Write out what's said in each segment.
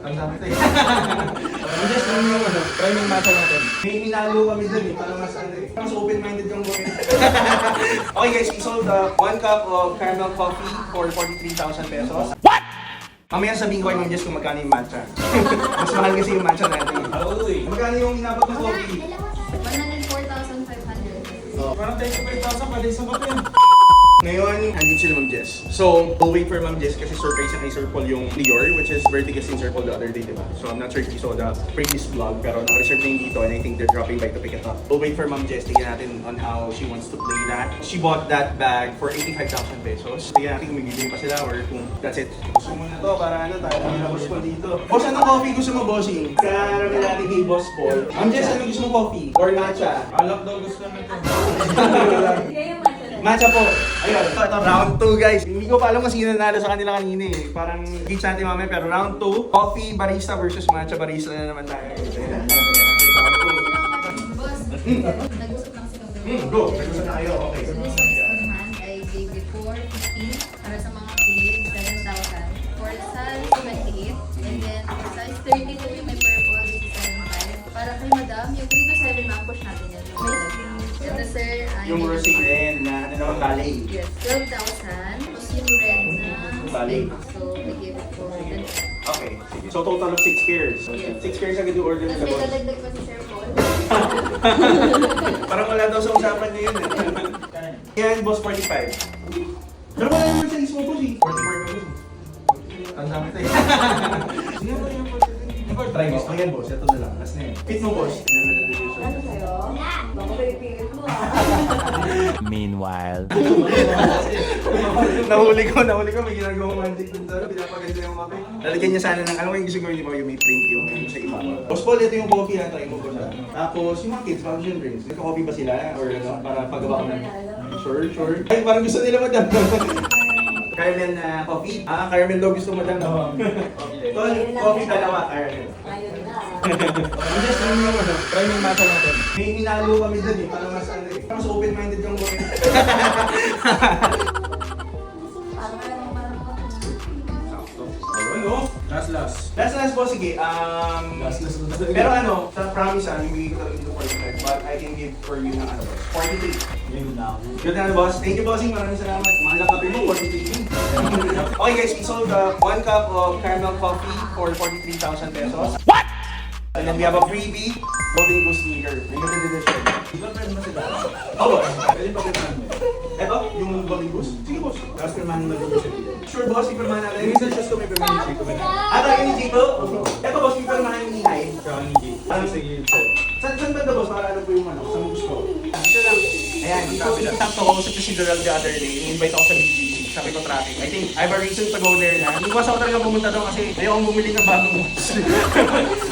Ang dami tayo. Just try yung matcha natin. May hinalo kami dun eh, para mas open-minded yung boy. Okay guys, we sold 1 cup of caramel coffee for 43,000 pesos. What? Mamaya sabihin ko kay Ma'am Jess kung magkano yung matcha. Mas mahal kasi yung matcha natin. Magkano yung inabot ng coffee? 104,500. Parang 25,000 pa din sa kape. Ngayon, andito sila Ma'am Jess. So, we'll wait for Ma'am Jess kasi surprise na kay Sir Paul yung Lior, which is birthday kasi Sir Paul the other day, diba? So, I'm not sure if you saw the previous vlog, pero naka-reserve na yung dito and I think they're dropping by to pick it up. We'll wait for Ma'am Jess, tignan natin on how she wants to play that. She bought that bag for 85,000 pesos. Tignan natin kung may bibili pa sila or kung that's it. Gusto mo na to para ano tayo, na Boss Paul dito. Boss, anong coffee gusto mo, bossing? Karami natin kay Boss Paul. Ma'am Jess, anong gusto mo coffee? Or matcha? Alak daw gusto namin ito. Matcha po. Ayun. Ito, round 2 guys. Hindi ko pa alam kung sino nanalo sa kanila kanina eh. Parang beach natin mamaya pero round 2. Coffee barista versus matcha barista na naman tayo. Boss, nag-usap lang si Kong. Go. Nag-usap na kayo. Okay. So this one is on hand. I gave it 450 para sa mga kids, 7,000. For size 28. And then size 32 yung may purple, 7,500. Para kay madam, yung 3 to 7 ma-push natin yan. Ito sir, Yung rosé din na ano naman ballet. yes, 12,000. Tapos yung red na Ballet. So I gave it for the Okay. So total of 6 pairs. 6 pairs agad yung order Tapos nila may boss. dadagdag pa si Sir Paul. Parang wala daw sa usapan niyo yun eh. Yan, boss 45. Pero wala naman sa ismo boss eh. 44 na boss. Ang dami tayo. Sige mo yung 44. Try boss. Ayan boss, ito na lang. Last na yun. Fit mo boss. Ano sa'yo? Baka pinipilit mo ah. Meanwhile. nahuli ko, may ginagawang magic dun sa pinapaganda yung mape. Lalagyan niya sana ng, alam mo yung gusto ko yun, yung may print yung sa iba. Boss Paul, ito yung coffee na try mo ko sa. Tapos yung mga kids, function drinks. Nagka-coffee ba sila? Or ano, para pagawa ko ng... Sure. Ay, parang gusto nila madam. Caramel na coffee? Caramel daw gusto madam. Tol, coffee dalawa, caramel. Ayun na. I'm just try yung matcha natin. May hinalo kami dun eh, para mas open-minded yung boy. Ano? Last boss, sige. Pero ano, sa promise hindi ko talaga ito 45, but I can give for you ng ano boss, 43. Good na boss. Thank you bossing, maraming salamat. Mahal ang kape mo, 43. Okay guys, we sold 1 cup of caramel coffee for 43,000 pesos. What? And then we have a freebie, Golden Goose sneaker. Limited edition. Oh, boss. Pwede pa kita namin. Eto, yung Golden Goose? Sige boss. Tapos pirmahan mo na Sure boss, ipirmahan natin. Yung isa just ko may permanent ko na. Talaga ni Chico? Eto boss, ipirmahan ni Hinay. Tsaka ni Jay. Sige, sir. Saan ba boss? Para ano po yung ano? Sa gusto. Ito lang. Ayan, dito. Sakto ko sa Cathedral the other day. In-invite ako sa BGC. Sabi ko traffic. I think I have a reason to go there na. Hindi ko ako talaga pumunta doon kasi ayokong bumili ng bagong bus.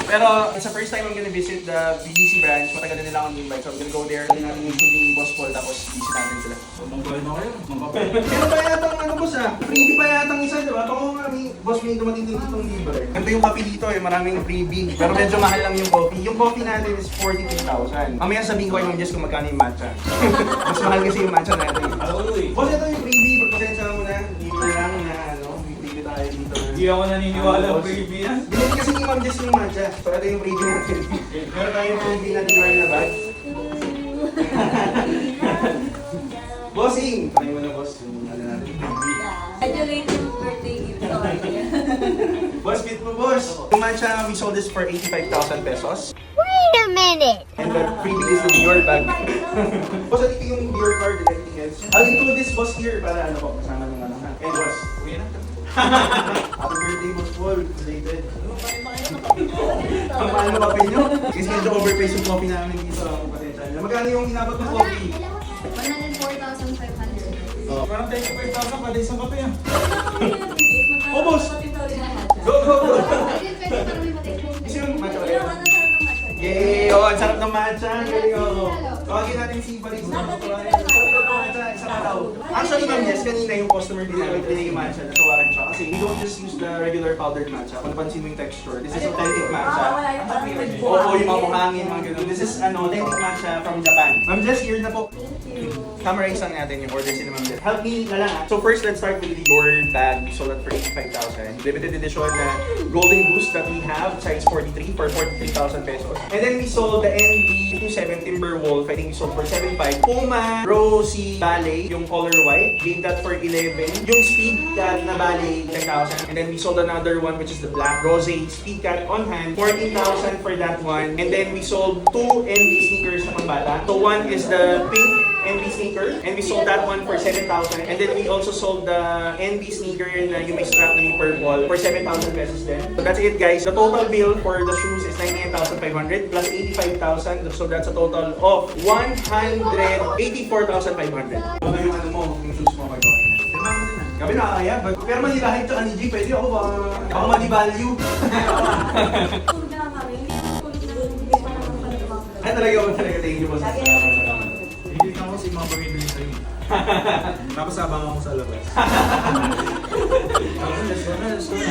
Pero it's the first time I'm gonna visit the BGC branch. Matagal na nila akong invite. So I'm gonna go there. Hindi natin yung ni Boss Paul tapos visit natin sila. Mangkain na kayo. Mangkain. Meron pa yata ano boss freebie pa yata isa, di ba? Baka nga boss may dumating din itong libre. Ganito yung coffee dito eh, maraming freebie. Pero medyo mahal lang yung coffee. Yung coffee natin is 42,000. Mamaya sabihin ko kay Ma'am Jess kung magkano yung matcha. Mas mahal kasi yung matcha natin. Boss, ito yung freebie. Pagpasensya mo na. Libre lang na ano, bibili tayo dito. Hindi ako naniniwala ang baby yan. Binili kasi ni Ma'am Jess yung matcha. So ito yung freebie natin. Meron tayong freebie na dealer na bag. Bossing! Try mo na boss yung ano natin. Medyo late yung birthday gift. Sorry. Boss, fit mo boss! Yung matcha, we sold this for 85,000 pesos. Wait a minute. And the freebie is the Dior bag. Boss, ito yung Dior card and everything else. I'll include this boss here para ano po, kasama ng ano ha. And boss, uwi na. Happy birthday, Boss Paul. Related. Ang mahal mo kape nyo? Kasi medyo overpriced yung coffee namin dito. Pasensya. Magkano yung inabot ng coffee? 104,500. Parang 25,000 pa din sa kape yan. Oh, boss! Go! Pwede para may matay po. Gusto yung matcha Ano ulit? sarap ng matcha? Yay! Oh, ang sarap ng matcha. Galing oh. Tawagin natin si Paris. Sarap ng matcha. Isa pa daw. Actually, Ma'am Jess, kanina yung customer din namin pinili yung matcha. Natawaran siya. Kasi we don't just use the regular powdered matcha. Kung napansin mo yung texture, this is authentic matcha. Wala yung parang Oo, yung mga buhangin, mga ganun. This is authentic matcha from Japan. Ma'am Jess, here na po. Thank you. Summarize lang natin yung orders ni Ma'am Jess. Help me na lang ah. So first, let's start with the Dior bag. We sold that for 85,000. Limited edition na Golden Goose that we have, size 43 for 43,000 pesos. And then we sold the NB27 Timberwolf. I think we sold for 7.5. Puma Rosy Ballet, yung color white. Gave that for 11. Yung Speed Cat na Ballet, 10,000. And then we sold another one which is the black Rose Speed Cat on hand, 14,000 for that one. And then we sold 2 NB sneakers na pambata. So one is the pink NB sneaker, and we sold that one for 7,000. And then we also sold the NB sneaker na yung may strap na yung purple for 7,000 pesos din. So that's it guys. The total bill for the shoes is 98,500 plus 85,000. So that's a total of 184,500. Ano yung ano mo, yung shoes mo kay Bakit? Firma mo din ah. Kami nakakaya, pero manilahit sa ni G, pwede ako ba? Baka madi-value. Tulog na kami. Tulog na hindi pa naman pala tumawag. Ay talaga ba talaga? Thank you po sa salamat. Higit ako si mga pamibili sa'yo. Tapos abang ako sa labas. Let's go na.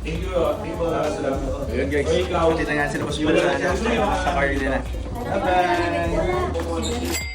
Thank you. Salamat. Ayun guys, Ikaw. dito nga sila mas pala sa car nila. Bye-bye!